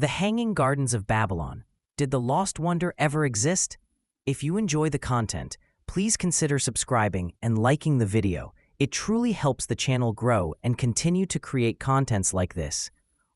The Hanging Gardens of Babylon. Did the Lost Wonder ever exist? If you enjoy the content, please consider subscribing and liking the video. It truly helps the channel grow and continue to create contents like this.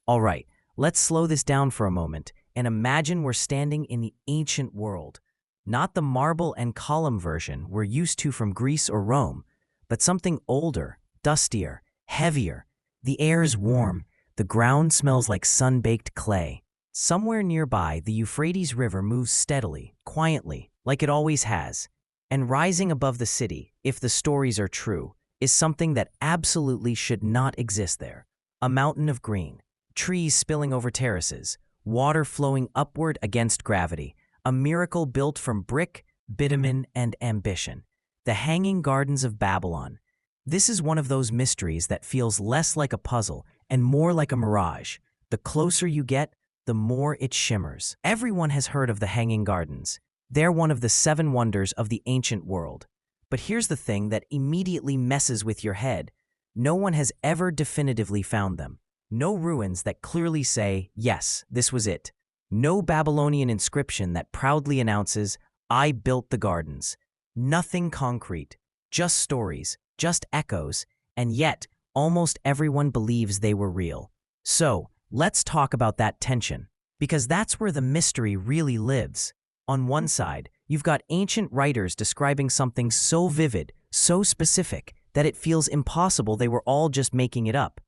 Alright, let's slow this down for a moment and imagine we're standing in the ancient world. Not the marble and column version we're used to from Greece or Rome, but something older, dustier, heavier. The air is warm. The ground smells like sun-baked clay. Somewhere nearby, the Euphrates River moves steadily, quietly, like it always has. And rising above the city, if the stories are true, is something that absolutely should not exist there. A mountain of green, trees spilling over terraces, water flowing upward against gravity, a miracle built from brick, bitumen, and ambition. The Hanging Gardens of Babylon. This is one of those mysteries that feels less like a puzzle and more like a mirage. The closer you get, the more it shimmers. Everyone has heard of the Hanging Gardens. They're one of the 7 wonders of the ancient world. But here's the thing that immediately messes with your head. No one has ever definitively found them. No ruins that clearly say, yes, this was it. No Babylonian inscription that proudly announces, I built the gardens. Nothing concrete, just stories, just echoes, and yet almost everyone believes they were real. So, let's talk about that tension, because that's where the mystery really lives. On one side, you've got ancient writers describing something so vivid, so specific, that it feels impossible they were all just making it up.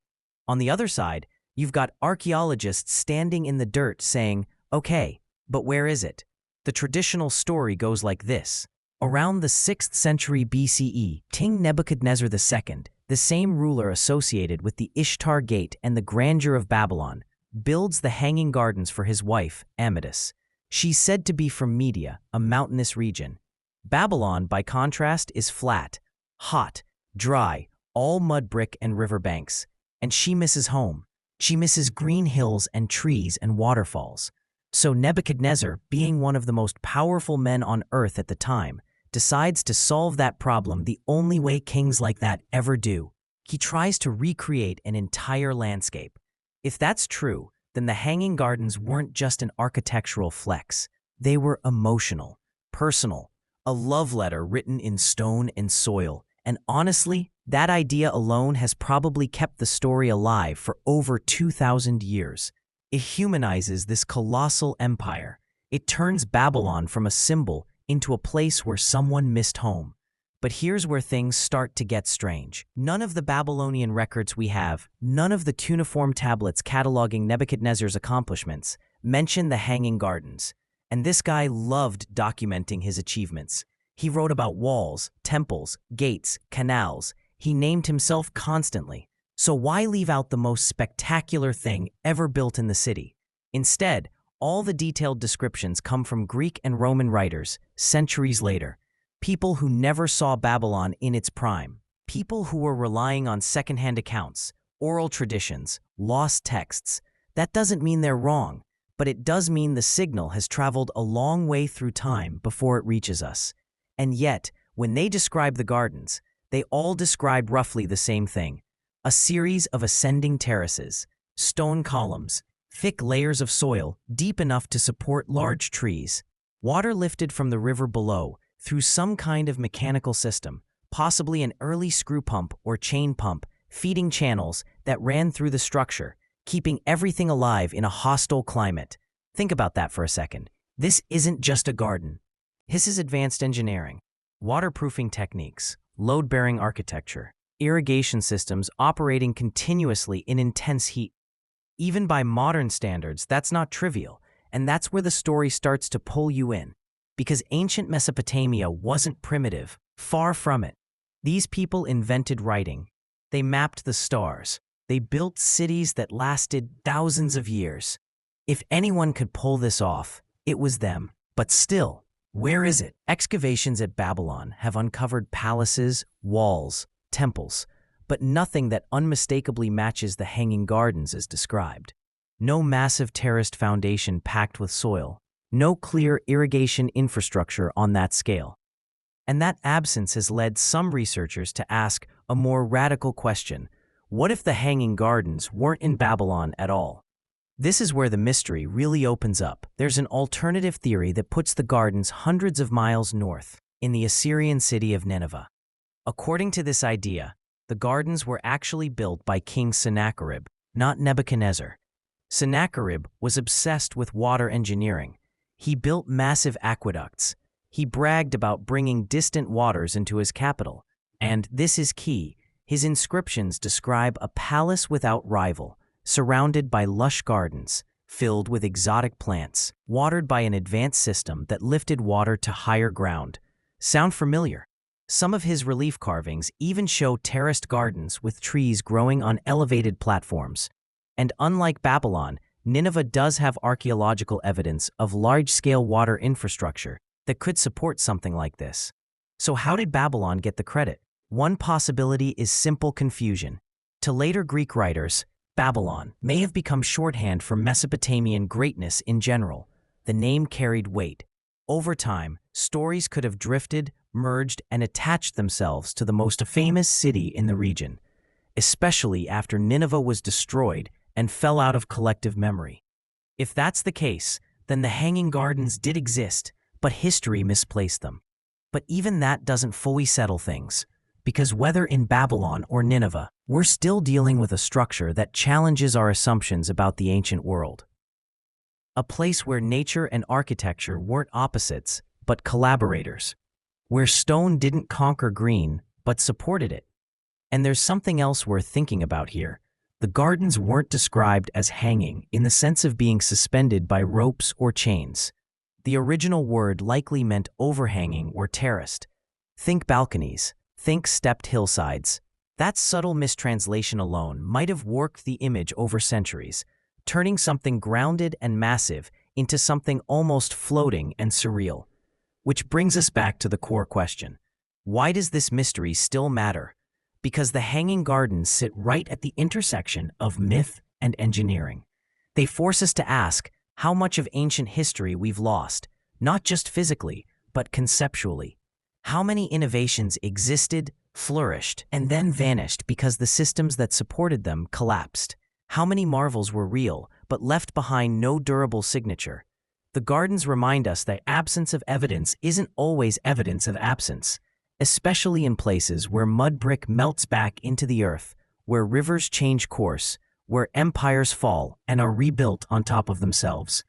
On the other side, you've got archaeologists standing in the dirt saying, okay, but where is it? The traditional story goes like this. Around the 6th century BCE, King Nebuchadnezzar II, the same ruler associated with the Ishtar Gate and the grandeur of Babylon, builds the Hanging Gardens for his wife, Amadis. She's said to be from Media, a mountainous region. Babylon, by contrast, is flat, hot, dry, all mud brick and river banks. And she misses home. She misses green hills and trees and waterfalls. So Nebuchadnezzar, being one of the most powerful men on earth at the time, decides to solve that problem the only way kings like that ever do. He tries to recreate an entire landscape. If that's true, then the Hanging Gardens weren't just an architectural flex. They were emotional, personal, a love letter written in stone and soil. And honestly, that idea alone has probably kept the story alive for over 2,000 years. It humanizes this colossal empire. It turns Babylon from a symbol into a place where someone missed home. But here's where things start to get strange. None of the Babylonian records we have, none of the cuneiform tablets cataloging Nebuchadnezzar's accomplishments, mention the Hanging Gardens. And this guy loved documenting his achievements. He wrote about walls, temples, gates, canals. He named himself constantly. So why leave out the most spectacular thing ever built in the city? Instead, all the detailed descriptions come from Greek and Roman writers, centuries later. People who never saw Babylon in its prime. People who were relying on secondhand accounts, oral traditions, lost texts. That doesn't mean they're wrong, but it does mean the signal has traveled a long way through time before it reaches us. And yet, when they describe the gardens, they all describe roughly the same thing. A series of ascending terraces, stone columns, thick layers of soil deep enough to support large trees, water lifted from the river below through some kind of mechanical system, possibly an early screw pump or chain pump, feeding channels that ran through the structure, keeping everything alive in a hostile climate. Think about that for a second. This isn't just a garden. This is advanced engineering, waterproofing techniques, load-bearing architecture, irrigation systems operating continuously in intense heat. Even by modern standards, that's not trivial, and that's where the story starts to pull you in. Because ancient Mesopotamia wasn't primitive, far from it. These people invented writing. They mapped the stars. They built cities that lasted thousands of years. If anyone could pull this off, it was them. But still, where is it? Excavations at Babylon have uncovered palaces, walls, temples, but nothing that unmistakably matches the Hanging Gardens as described. No massive terraced foundation packed with soil. No clear irrigation infrastructure on that scale. And that absence has led some researchers to ask a more radical question. What if the Hanging Gardens weren't in Babylon at all? This is where the mystery really opens up. There's an alternative theory that puts the gardens hundreds of miles north, in the Assyrian city of Nineveh. According to this idea, the gardens were actually built by King Sennacherib, not Nebuchadnezzar. Sennacherib was obsessed with water engineering. He built massive aqueducts. He bragged about bringing distant waters into his capital. And this is key. His inscriptions describe a palace without rival, surrounded by lush gardens, filled with exotic plants, watered by an advanced system that lifted water to higher ground. Sound familiar? Some of his relief carvings even show terraced gardens with trees growing on elevated platforms. And unlike Babylon, Nineveh does have archaeological evidence of large-scale water infrastructure that could support something like this. So how did Babylon get the credit? One possibility is simple confusion. To later Greek writers, Babylon may have become shorthand for Mesopotamian greatness in general. The name carried weight. Over time, stories could have drifted, merged, and attached themselves to the most famous city in the region, especially after Nineveh was destroyed and fell out of collective memory. If that's the case, then the Hanging Gardens did exist, but history misplaced them. But even that doesn't fully settle things, because whether in Babylon or Nineveh, we're still dealing with a structure that challenges our assumptions about the ancient world. A place where nature and architecture weren't opposites, but collaborators. Where stone didn't conquer green, but supported it. And there's something else worth thinking about here. The gardens weren't described as hanging in the sense of being suspended by ropes or chains. The original word likely meant overhanging or terraced. Think balconies, think stepped hillsides. That subtle mistranslation alone might have worked the image over centuries, turning something grounded and massive into something almost floating and surreal. Which brings us back to the core question. Why does this mystery still matter? Because the Hanging Gardens sit right at the intersection of myth and engineering. They force us to ask how much of ancient history we've lost, not just physically, but conceptually. How many innovations existed, flourished, and then vanished because the systems that supported them collapsed? How many marvels were real, but left behind no durable signature? The gardens remind us that absence of evidence isn't always evidence of absence, especially in places where mud brick melts back into the earth, where rivers change course, where empires fall and are rebuilt on top of themselves.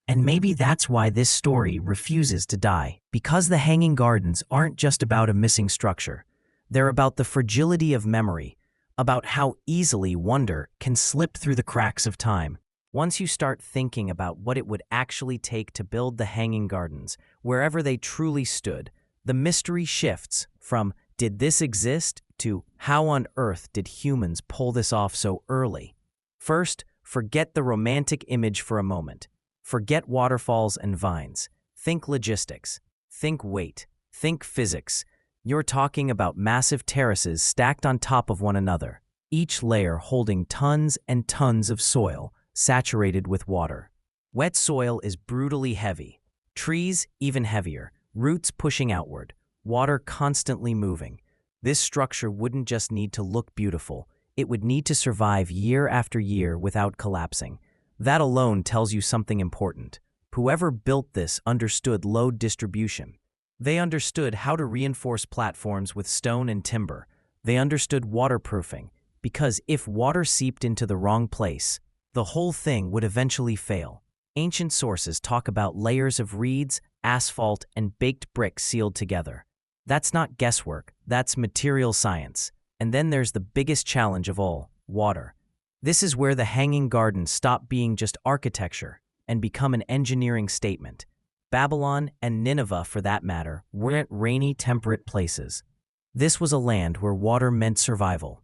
And maybe that's why this story refuses to die, because the Hanging Gardens aren't just about a missing structure. They're about the fragility of memory, about how easily wonder can slip through the cracks of time. Once you start thinking about what it would actually take to build the Hanging Gardens, wherever they truly stood, the mystery shifts from "did this exist?" to "how on earth did humans pull this off so early?" First, forget the romantic image for a moment. Forget waterfalls and vines. Think logistics. Think weight. Think physics. You're talking about massive terraces stacked on top of one another, each layer holding tons and tons of soil, saturated with water. Wet soil is brutally heavy. Trees, even heavier. Roots pushing outward. Water constantly moving. This structure wouldn't just need to look beautiful. It would need to survive year after year without collapsing. That alone tells you something important. Whoever built this understood load distribution. They understood how to reinforce platforms with stone and timber. They understood waterproofing, because if water seeped into the wrong place, the whole thing would eventually fail. Ancient sources talk about layers of reeds, asphalt, and baked bricks sealed together. That's not guesswork, that's material science. And then there's the biggest challenge of all, water. This is where the Hanging Gardens stop being just architecture and become an engineering statement. Babylon, and Nineveh for that matter, weren't rainy, temperate places. This was a land where water meant survival.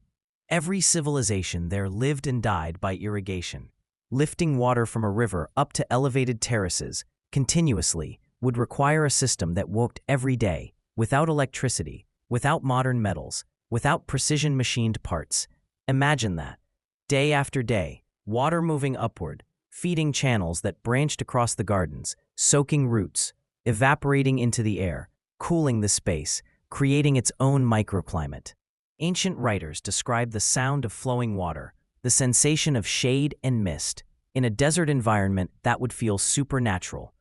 Every civilization there lived and died by irrigation. Lifting water from a river up to elevated terraces continuously would require a system that worked every day, without electricity, without modern metals, without precision machined parts. Imagine that. Day after day, water moving upward, feeding channels that branched across the gardens, soaking roots, evaporating into the air, cooling the space, creating its own microclimate. Ancient writers describe the sound of flowing water, the sensation of shade and mist, In a desert environment, that would feel supernatural.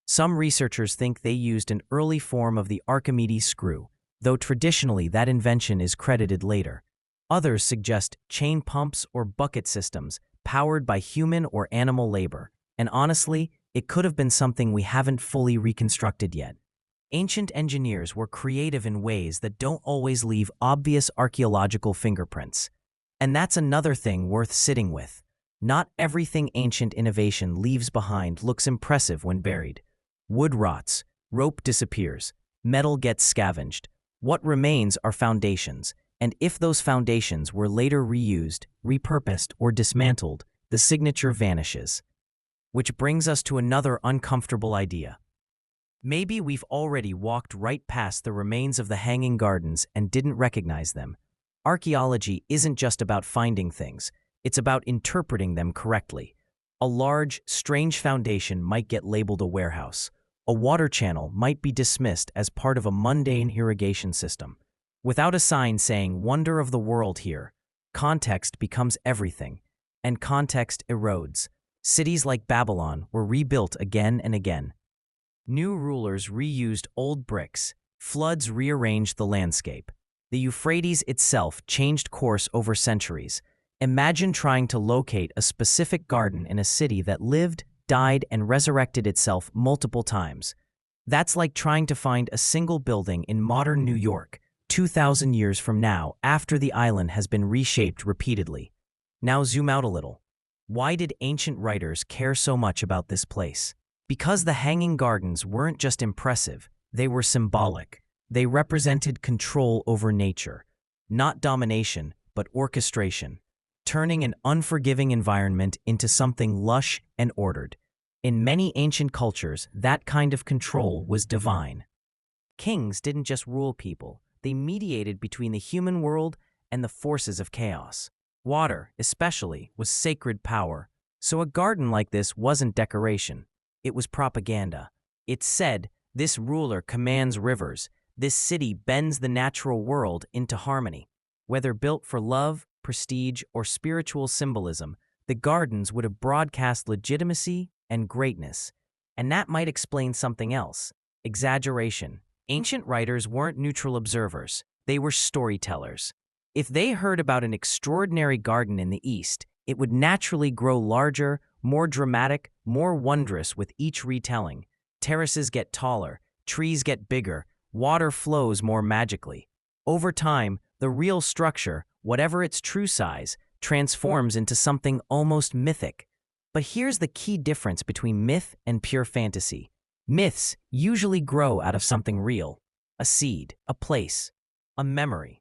Some researchers think they used an early form of the Archimedes screw, though traditionally that invention is credited later. Others suggest chain pumps or bucket systems powered by human or animal labor, and honestly, it could have been something we haven't fully reconstructed yet. Ancient engineers were creative in ways that don't always leave obvious archaeological fingerprints. And that's another thing worth sitting with. Not everything ancient innovation leaves behind looks impressive when buried. Wood rots, rope disappears, metal gets scavenged. What remains are foundations, and if those foundations were later reused, repurposed, or dismantled, the signature vanishes. Which brings us to another uncomfortable idea. Maybe we've already walked right past the remains of the Hanging Gardens and didn't recognize them. Archaeology isn't just about finding things, it's about interpreting them correctly. A large, strange foundation might get labeled a warehouse. A water channel might be dismissed as part of a mundane irrigation system. Without a sign saying "Wonder of the World" here, context becomes everything, and context erodes. Cities like Babylon were rebuilt again and again. New rulers reused old bricks, floods rearranged the landscape. The Euphrates itself changed course over centuries. Imagine trying to locate a specific garden in a city that lived, died, and resurrected itself multiple times. That's like trying to find a single building in modern New York, 2,000 years from now, after the island has been reshaped repeatedly. Now zoom out a little. Why did ancient writers care so much about this place? Because the Hanging Gardens weren't just impressive, they were symbolic. They represented control over nature, not domination, but orchestration, turning an unforgiving environment into something lush and ordered. In many ancient cultures, that kind of control was divine. Kings didn't just rule people, they mediated between the human world and the forces of chaos. Water, especially, was sacred power, so a garden like this wasn't decoration. It was propaganda. It said, "This ruler commands rivers. This city bends the natural world into harmony." Whether built for love, prestige, or spiritual symbolism, the gardens would have broadcast legitimacy and greatness. And that might explain something else: exaggeration. Ancient writers weren't neutral observers, they were storytellers. If they heard about an extraordinary garden in the East, it would naturally grow larger, more dramatic, more wondrous with each retelling. Terraces get taller, trees get bigger, water flows more magically. Over time, the real structure, whatever its true size, transforms into something almost mythic. But here's the key difference between myth and pure fantasy. Myths usually grow out of something real: a seed, a place, a memory.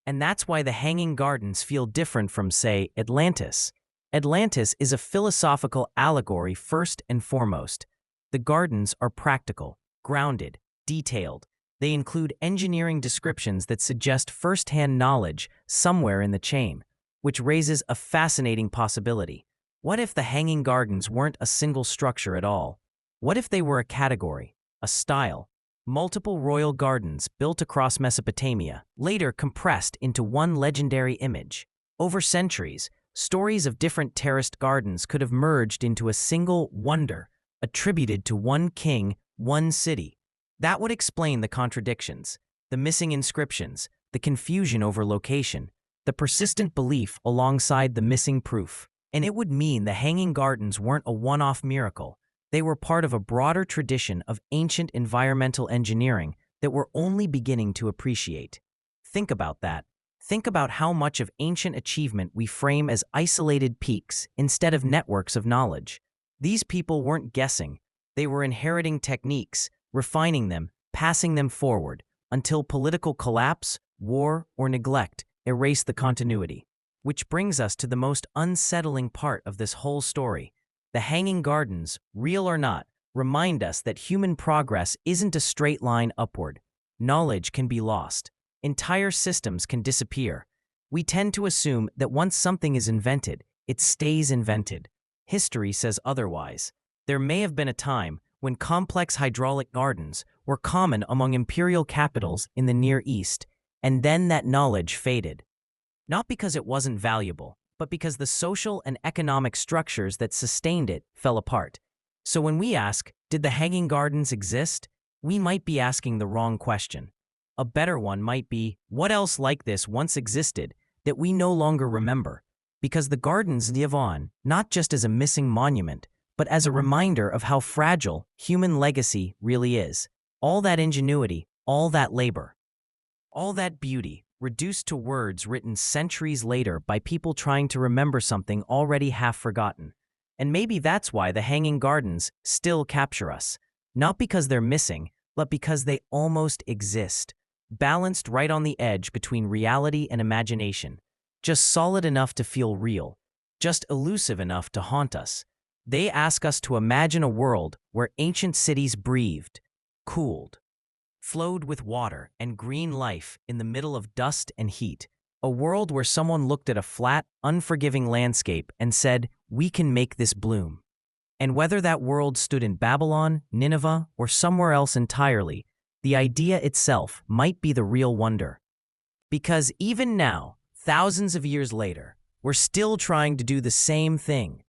And that's why the Hanging Gardens feel different from, say, Atlantis. Atlantis is a philosophical allegory first and foremost. The gardens are practical, grounded, detailed. They include engineering descriptions that suggest first-hand knowledge somewhere in the chain, which raises a fascinating possibility. What if the Hanging Gardens weren't a single structure at all? What if they were a category, a style? Multiple royal gardens built across Mesopotamia, later compressed into one legendary image. Over centuries, stories of different terraced gardens could have merged into a single wonder, attributed to one king, one city. That would explain the contradictions, the missing inscriptions, the confusion over location, the persistent belief alongside the missing proof. And it would mean the Hanging Gardens weren't a one-off miracle. They were part of a broader tradition of ancient environmental engineering that we're only beginning to appreciate. Think about that. Think about how much of ancient achievement we frame as isolated peaks instead of networks of knowledge. These people weren't guessing. They were inheriting techniques, refining them, passing them forward, until political collapse, war, or neglect erased the continuity. Which brings us to the most unsettling part of this whole story. The Hanging Gardens, real or not, remind us that human progress isn't a straight line upward. Knowledge can be lost. Entire systems can disappear. We tend to assume that once something is invented, it stays invented. History says otherwise. There may have been a time when complex hydraulic gardens were common among imperial capitals in the Near East, and then that knowledge faded. Not because it wasn't valuable, but because the social and economic structures that sustained it fell apart. So when we ask, did the Hanging Gardens exist? We might be asking the wrong question. A better one might be, what else like this once existed that we no longer remember? Because the gardens live on, not just as a missing monument, but as a reminder of how fragile human legacy really is. All that ingenuity, all that labor, all that beauty, reduced to words written centuries later by people trying to remember something already half forgotten. And maybe that's why the Hanging Gardens still capture us. Not because they're missing, but because they almost exist. Balanced right on the edge between reality and imagination. Just solid enough to feel real. Just elusive enough to haunt us. They ask us to imagine a world where ancient cities breathed, cooled, flowed with water and green life in the middle of dust and heat. A world where someone looked at a flat, unforgiving landscape and said, we can make this bloom. And whether that world stood in Babylon, Nineveh, or somewhere else entirely, the idea itself might be the real wonder. Because even now, thousands of years later, we're still trying to do the same thing.